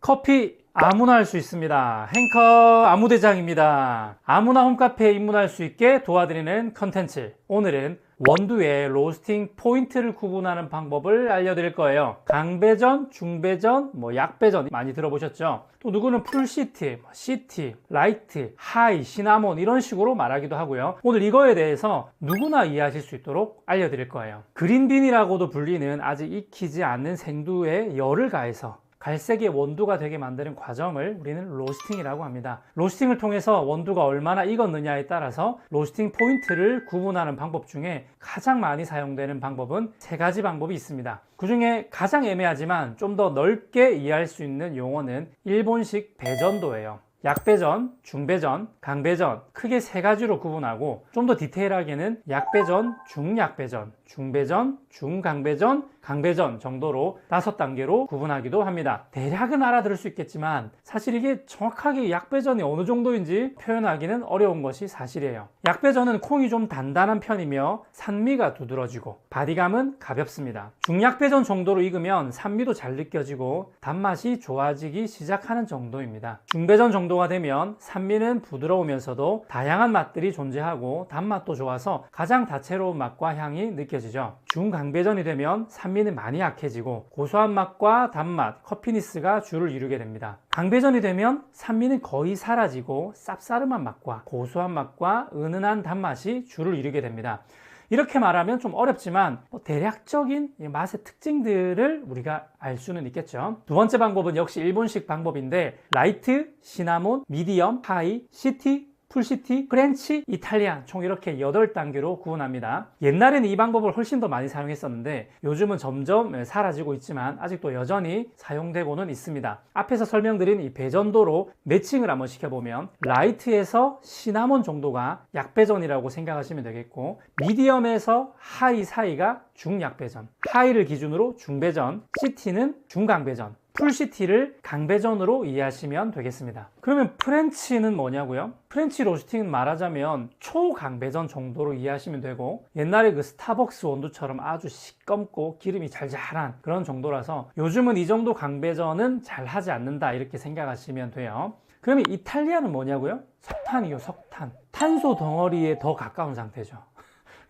커피 아무나 할 수 있습니다. 행커 아무대장입니다. 아무나 홈카페에 입문할 수 있게 도와드리는 컨텐츠. 오늘은 원두의 로스팅 포인트를 구분하는 방법을 알려드릴 거예요. 강배전, 중배전, 약배전 많이 들어보셨죠? 또 누구는 풀시티, 시티, 라이트, 하이, 시나몬 이런 식으로 말하기도 하고요. 오늘 이거에 대해서 누구나 이해하실 수 있도록 알려드릴 거예요. 그린빈이라고도 불리는 아직 익히지 않는 생두에 열을 가해서 갈색의 원두가 되게 만드는 과정을 우리는 로스팅이라고 합니다. 로스팅을 통해서 원두가 얼마나 익었느냐에 따라서 로스팅 포인트를 구분하는 방법 중에 가장 많이 사용되는 방법은 세 가지 방법이 있습니다. 그 중에 가장 애매하지만 좀 더 넓게 이해할 수 있는 용어는 일본식 배전도예요. 약배전, 중배전, 강배전 크게 세 가지로 구분하고 좀 더 디테일하게는 약배전, 중약배전, 중배전, 중강배전, 강배전 정도로 5단계로 구분하기도 합니다. 대략은 알아들을 수 있겠지만 사실 이게 정확하게 약배전이 어느 정도인지 표현하기는 어려운 것이 사실이에요. 약배전은 콩이 좀 단단한 편이며 산미가 두드러지고 바디감은 가볍습니다. 중약배전 정도로 익으면 산미도 잘 느껴지고 단맛이 좋아지기 시작하는 정도입니다. 중배전 정도가 되면 산미는 부드러우면서도 다양한 맛들이 존재하고 단맛도 좋아서 가장 다채로운 맛과 향이 느껴지죠. 중강배전이 되면 산미는 많이 약해지고 고소한 맛과 단맛, 커피니스가 주를 이루게 됩니다. 강배전이 되면 산미는 거의 사라지고 쌉싸름한 맛과 고소한 맛과 은은한 단맛이 주를 이루게 됩니다. 이렇게 말하면 좀 어렵지만 대략적인 맛의 특징들을 우리가 알 수는 있겠죠. 두 번째 방법은 역시 일본식 방법인데 라이트, 시나몬, 미디엄, 하이, 시티, 풀시티, 프렌치, 이탈리안 총 이렇게 8단계로 구분합니다. 옛날에는 이 방법을 훨씬 더 많이 사용했었는데 요즘은 점점 사라지고 있지만 아직도 여전히 사용되고는 있습니다. 앞에서 설명드린 이 배전도로 매칭을 한번 시켜보면 라이트에서 시나몬 정도가 약배전이라고 생각하시면 되겠고 미디엄에서 하이 사이가 중약배전, 하이를 기준으로 중배전, 시티는 중강배전, 풀시티를 강배전으로 이해하시면 되겠습니다. 그러면 프렌치는 뭐냐고요? 프렌치 로스팅은 말하자면 초강배전 정도로 이해하시면 되고 옛날에 그 스타벅스 원두처럼 아주 시꺼멓고 기름이 잘잘한 그런 정도라서 요즘은 이 정도 강배전은 잘 하지 않는다 이렇게 생각하시면 돼요. 그러면 이탈리아는 뭐냐고요? 석탄이요, 석탄. 탄소 덩어리에 더 가까운 상태죠.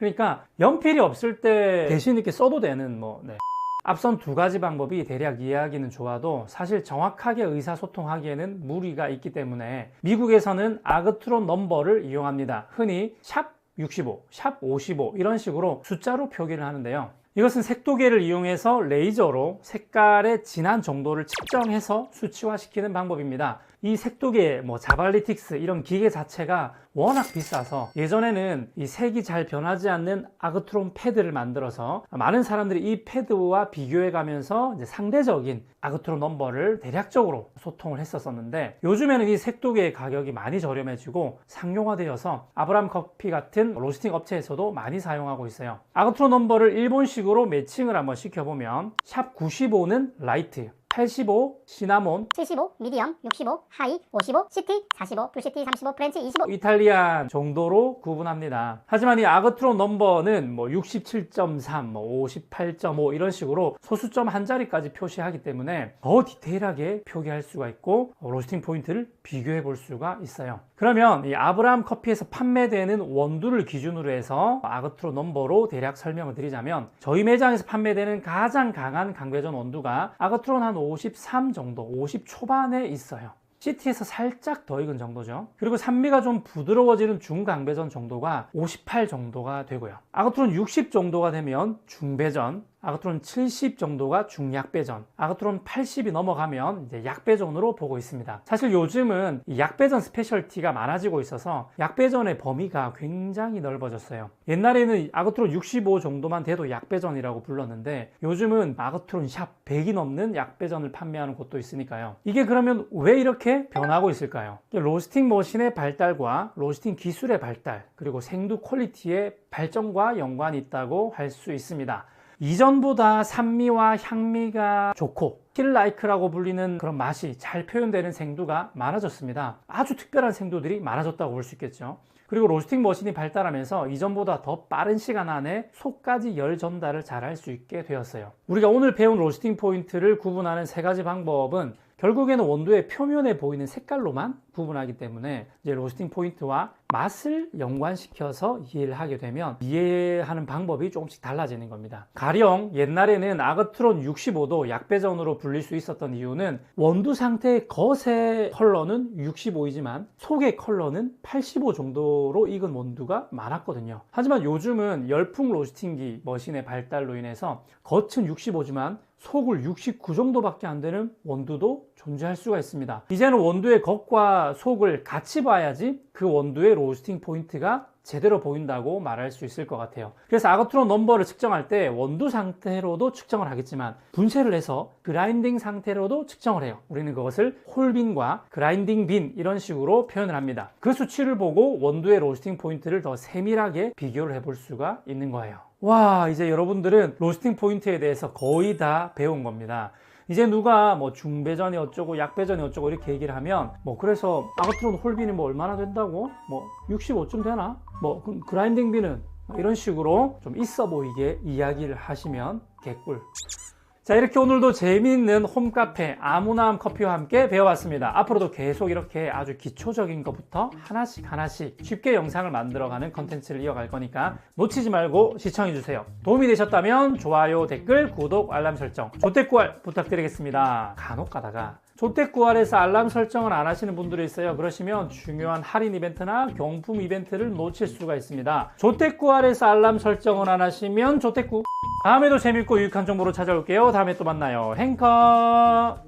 그러니까 연필이 없을 때 대신 이렇게 써도 되는 앞선 두 가지 방법이 대략 이해하기는 좋아도 사실 정확하게 의사소통하기에는 무리가 있기 때문에 미국에서는 아그트론 넘버를 이용합니다. 흔히 샵 65, 샵 55 이런 식으로 숫자로 표기를 하는데요. 이것은 색도계를 이용해서 레이저로 색깔의 진한 정도를 측정해서 수치화시키는 방법입니다. 이 색도계, 자발리틱스 이런 기계 자체가 워낙 비싸서 예전에는 이 색이 잘 변하지 않는 아그트론 패드를 만들어서 많은 사람들이 이 패드와 비교해 가면서 이제 상대적인 아그트론 넘버를 대략적으로 소통을 했었는데 요즘에는 이 색도계의 가격이 많이 저렴해지고 상용화되어서 아브람 커피 같은 로스팅 업체에서도 많이 사용하고 있어요. 아그트론 넘버를 일본식으로 매칭을 한번 시켜보면 샵 95는 라이트, 85 시나몬, 75 미디엄, 65 하이, 55 시티, 45 풀시티, 35 프렌치, 25 이탈리안 정도로 구분합니다. 하지만 이 아그트론 넘버는 67.3, 58.5 이런 식으로 소수점 한 자리까지 표시하기 때문에 더 디테일하게 표기할 수가 있고 로스팅 포인트를 비교해 볼 수가 있어요. 그러면 이 아브람 커피에서 판매되는 원두를 기준으로 해서 아그트론 넘버로 대략 설명을 드리자면 저희 매장에서 판매되는 가장 강한 강배전 원두가 아그트론 한 53 정도, 50 초반에 있어요. 시티에서 살짝 더 익은 정도죠. 그리고 산미가 좀 부드러워지는 중강배전 정도가 58 정도가 되고요. 아그트론 60 정도가 되면 중배전, 아그트론 70 정도가 중약배전, 아그트론 80이 넘어가면 이제 약배전으로 보고 있습니다. 사실 요즘은 이 약배전 스페셜티가 많아지고 있어서 약배전의 범위가 굉장히 넓어졌어요. 옛날에는 아그트론 65 정도만 돼도 약배전이라고 불렀는데 요즘은 아그트론 샵 100이 넘는 약배전을 판매하는 곳도 있으니까요. 이게 그러면 왜 이렇게 변하고 있을까요? 로스팅 머신의 발달과 로스팅 기술의 발달, 그리고 생두 퀄리티의 발전과 연관이 있다고 할 수 있습니다. 이전보다 산미와 향미가 좋고 힐라이크라고 불리는 그런 맛이 잘 표현되는 생두가 많아졌습니다. 아주 특별한 생두들이 많아졌다고 볼 수 있겠죠. 그리고 로스팅 머신이 발달하면서 이전보다 더 빠른 시간 안에 속까지 열 전달을 잘 할 수 있게 되었어요. 우리가 오늘 배운 로스팅 포인트를 구분하는 세 가지 방법은 결국에는 원두의 표면에 보이는 색깔로만 구분하기 때문에 이제 로스팅 포인트와 맛을 연관시켜서 이해를 하게 되면 이해하는 방법이 조금씩 달라지는 겁니다. 가령 옛날에는 아그트론 65도 약배전으로 불릴 수 있었던 이유는 원두 상태의 겉의 컬러는 65이지만 속의 컬러는 85 정도로 익은 원두가 많았거든요. 하지만 요즘은 열풍 로스팅기 머신의 발달로 인해서 겉은 65지만 속을 69 정도밖에 안 되는 원두도 존재할 수가 있습니다. 이제는 원두의 겉과 속을 같이 봐야지 그 원두의 로스팅 포인트가 제대로 보인다고 말할 수 있을 것 같아요. 그래서 아그트론 넘버를 측정할 때 원두 상태로도 측정을 하겠지만 분쇄를 해서 그라인딩 상태로도 측정을 해요. 우리는 그것을 홀빈과 그라인딩 빈 이런 식으로 표현을 합니다. 그 수치를 보고 원두의 로스팅 포인트를 더 세밀하게 비교를 해볼 수가 있는 거예요. 와, 이제 여러분들은 로스팅 포인트에 대해서 거의 다 배운 겁니다. 이제 누가 뭐 중배전이 어쩌고 약배전이 어쩌고 이렇게 얘기를 하면 뭐 그래서 아그트론 홀빈이 뭐 얼마나 된다고? 뭐 65쯤 되나? 뭐 그라인딩 빈은 이런 식으로 좀 있어 보이게 이야기를 하시면 개꿀. 자, 이렇게 오늘도 재미있는 홈카페 아무나함 커피와 함께 배워봤습니다. 앞으로도 계속 이렇게 아주 기초적인 것부터 하나씩 쉽게 영상을 만들어가는 컨텐츠를 이어갈 거니까 놓치지 말고 시청해주세요. 도움이 되셨다면 좋아요, 댓글, 구독, 알람 설정, 조댓구알 부탁드리겠습니다. 간혹 가다가 조댓구알에서 알람 설정을 안 하시는 분들이 있어요. 그러시면 중요한 할인 이벤트나 경품 이벤트를 놓칠 수가 있습니다. 조댓구알에서 알람 설정을 안 하시면 조댓구. 다음에도 재밌고 유익한 정보로 찾아올게요. 다음에 또 만나요. 행커.